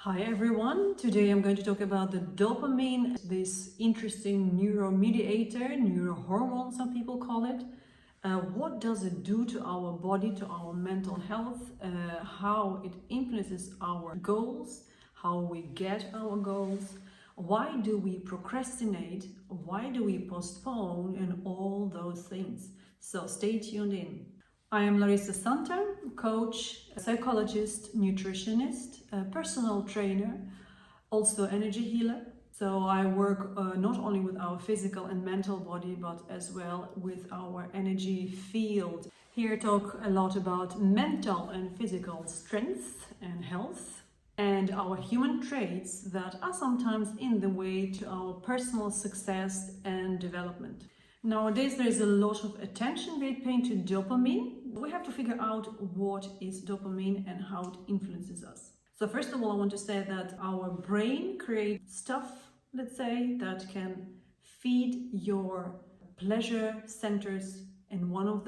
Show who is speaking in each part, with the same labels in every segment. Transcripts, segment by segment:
Speaker 1: Hi everyone, today I'm going to talk about the dopamine, this interesting neuromediator, neurohormone some people call it. What does it do to our body, to our mental health, how it influences our goals, how we get our goals, why do we procrastinate, why do we postpone, and all those things. So stay tuned in. I am Larissa Santa, coach, psychologist, nutritionist, personal trainer, also energy healer. So I work not only with our physical and mental body, but as well with our energy field. Here I talk a lot about mental and physical strength and health, and our human traits that are sometimes in the way to our personal success and development. Nowadays, there is a lot of attention being paid to dopamine. We have to figure out what is dopamine and how it influences us. So first of all, I want to say that our brain creates stuff, let's say, that can feed your pleasure centers. And one of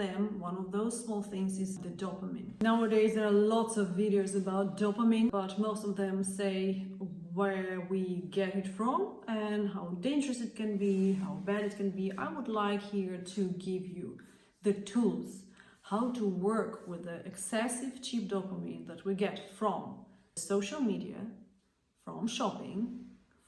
Speaker 1: those small things is the dopamine. Nowadays, there are lots of videos about dopamine, but most of them say where we get it from and how dangerous it can be, how bad it can be. I would like here to give you the tools how to work with the excessive cheap dopamine that we get from social media, from shopping,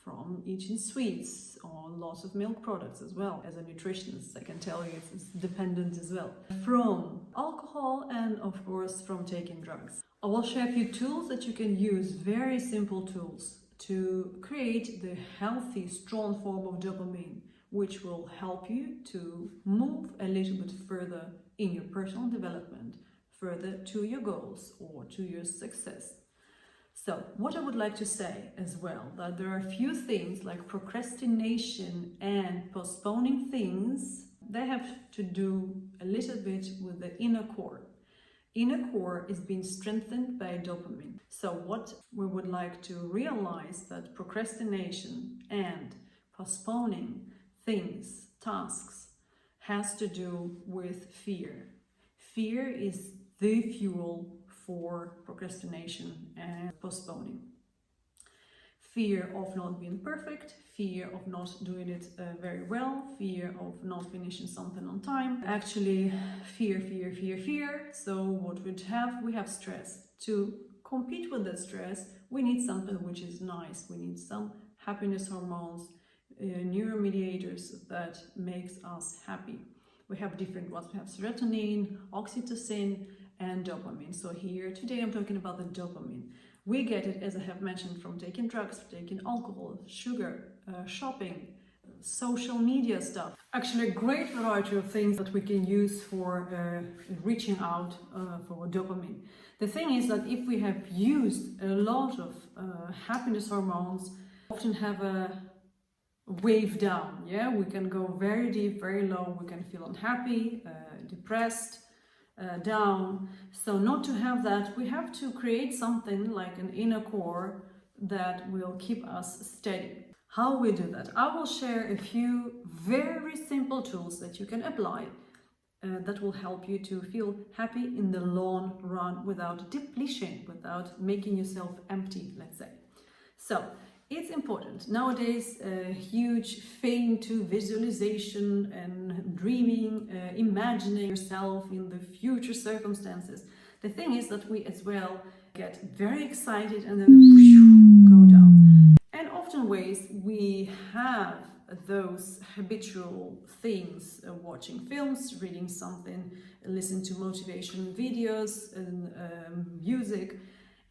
Speaker 1: from eating sweets or lots of milk products as well. As a nutritionist, I can tell you it's dependent as well. From alcohol and of course from taking drugs. I will share a few tools that you can use, very simple tools, to create the healthy, strong form of dopamine, which will help you to move a little bit further in your personal development, further to your goals or to your success. So what I would like to say as well, that there are a few things like procrastination and postponing things, they have to do a little bit with the inner core. Inner core is being strengthened by dopamine. So what we would like to realize that procrastination and postponing things, tasks, has to do with fear. Fear is the fuel for procrastination and postponing. Fear of not being perfect, fear of not doing it very well, fear of not finishing something on time. Actually, fear. So what we have stress. To compete with that stress, we need something which is nice. We need some happiness hormones, neuromediators that makes us happy. We have different ones. We have serotonin, oxytocin, and dopamine. So here today I'm talking about the dopamine. We get it, as I have mentioned, from taking drugs, taking alcohol, sugar, shopping, social media stuff. Actually, a great variety of things that we can use for reaching out for dopamine. The thing is that if we have used a lot of happiness hormones, often have a wave down. Yeah, we can go very deep, very low. We can feel unhappy, depressed, down. So not to have that, we have to create something like an inner core that will keep us steady. How we do that? I will share a few very simple tools that you can apply that will help you to feel happy in the long run without depletion, without making yourself empty, let's say. So it's important. Nowadays, a huge fame to visualization and dreaming, imagining yourself in the future circumstances. The thing is that we as well get very excited and then go down. And often ways we have those habitual things, watching films, reading something, listening to motivation videos and music.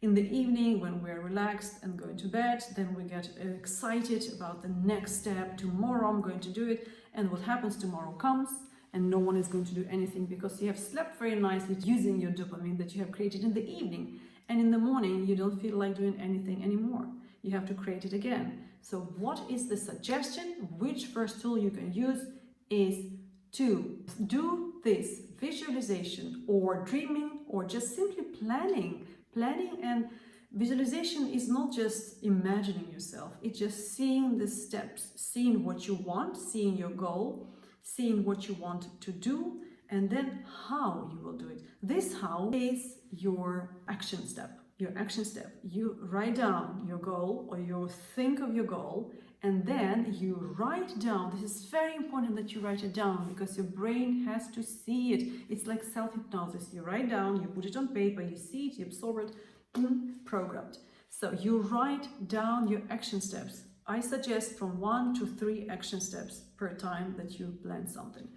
Speaker 1: In the evening, when we're relaxed and going to bed, then we get excited about the next step. Tomorrow I'm going to do it. And what happens tomorrow comes and no one is going to do anything because you have slept very nicely using your dopamine that you have created in the evening. And in the morning, you don't feel like doing anything anymore. You have to create it again. So what is the suggestion? Which first tool you can use is to do this visualization or dreaming or just simply planning. Planning and visualization is not just imagining yourself, it's just seeing the steps, seeing what you want, seeing your goal, seeing what you want to do, and then how you will do it. This how is your action step. your action step. You write down your goal, or you think of your goal, and then you write down. This is very important that you write it down, because your brain has to see it. It's like self-hypnosis. You write down, you put it on paper, you see it, you absorb it, programmed. So you write down your action steps. I suggest from 1 to 3 action steps per time that you plan something.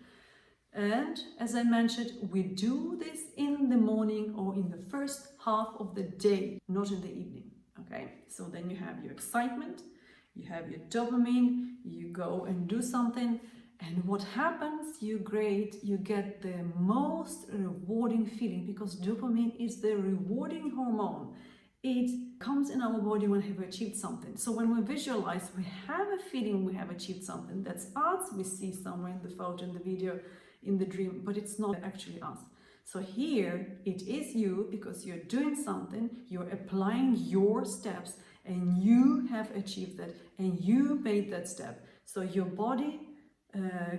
Speaker 1: And as I mentioned, we do this in the morning or in the first half of the day, not in the evening. Okay, so then you have your excitement, you have your dopamine, you go and do something, and what happens, you get the most rewarding feeling, because dopamine is the rewarding hormone. It comes in our body when we have achieved something. So when we visualize, we have a feeling we have achieved something. That's us, we see somewhere in the photo, in the video, in the dream, but it's not actually us. So here it is you, because you're doing something, you're applying your steps, and you have achieved that, and you made that step. So your body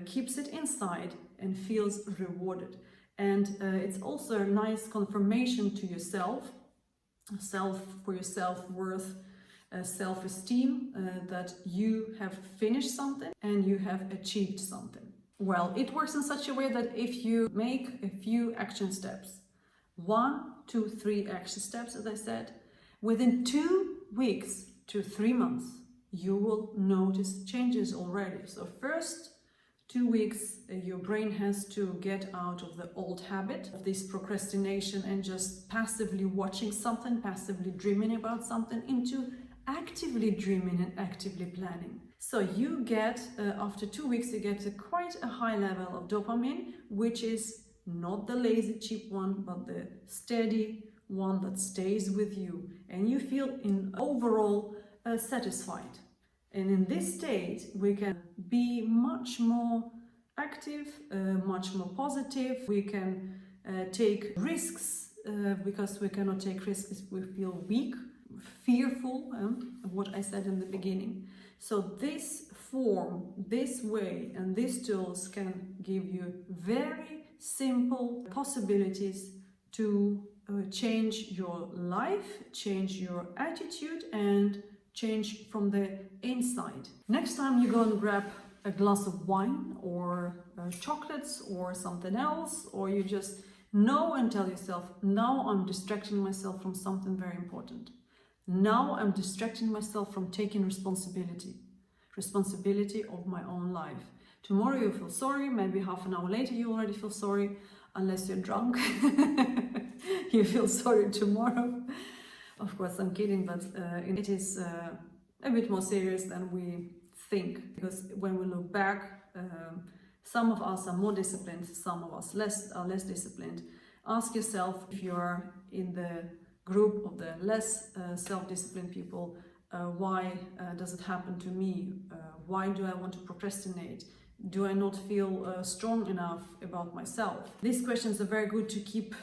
Speaker 1: keeps it inside and feels rewarded. And it's also a nice confirmation to yourself, for your self-worth, self-esteem, that you have finished something and you have achieved something. Well, it works in such a way that if you make a few action steps, 1, 2, 3 action steps, as I said, within 2 weeks to 3 months, you will notice changes already. So first 2 weeks, your brain has to get out of the old habit of this procrastination and just passively watching something, passively dreaming about something, into actively dreaming and actively planning. So you get, after 2 weeks, you get quite a high level of dopamine, which is not the lazy, cheap one, but the steady one that stays with you. And you feel overall satisfied. And in this state, we can be much more active, much more positive. We can take risks, because we cannot take risks if we feel weak, fearful, what I said in the beginning. So this form, this way, and these tools can give you very simple possibilities to change your life, change your attitude, and change from the inside. Next time you go and grab a glass of wine or chocolates or something else, or you just know and tell yourself, now I'm distracting myself from something very important. Now I'm distracting myself from taking responsibility of my own life. Tomorrow you feel sorry, maybe half an hour later you already feel sorry, unless you're drunk. You feel sorry tomorrow. Of course, I'm kidding, but it is a bit more serious than we think, because when we look back, some of us are more disciplined, some of us are less disciplined. Ask yourself, if you are in the group of the less self-disciplined people, why does it happen to me? Why do I want to procrastinate? Do I not feel strong enough about myself? These questions are very good to keep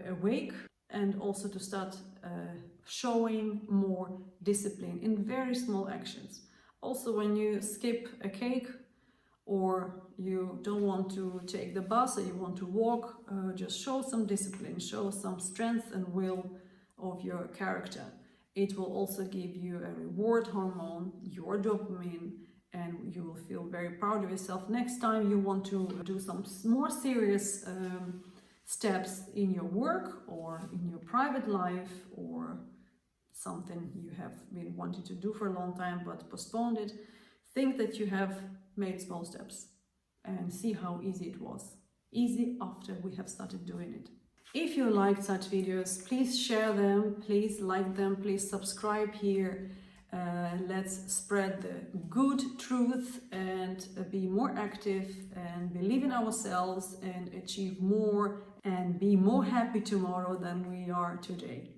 Speaker 1: awake, and also to start showing more discipline in very small actions. Also, when you skip a cake, or you don't want to take the bus, or you want to walk, just show some discipline, show some strength and will of your character. It will also give you a reward hormone, your dopamine, and you will feel very proud of yourself. Next time you want to do some more serious steps in your work or in your private life, or something you have been wanting to do for a long time but postponed it, think that you have made small steps and see how easy it was. Easy after we have started doing it. If you liked such videos, please share them, please like them, please subscribe here. Let's spread the good truth and be more active and believe in ourselves and achieve more and be more happy tomorrow than we are today.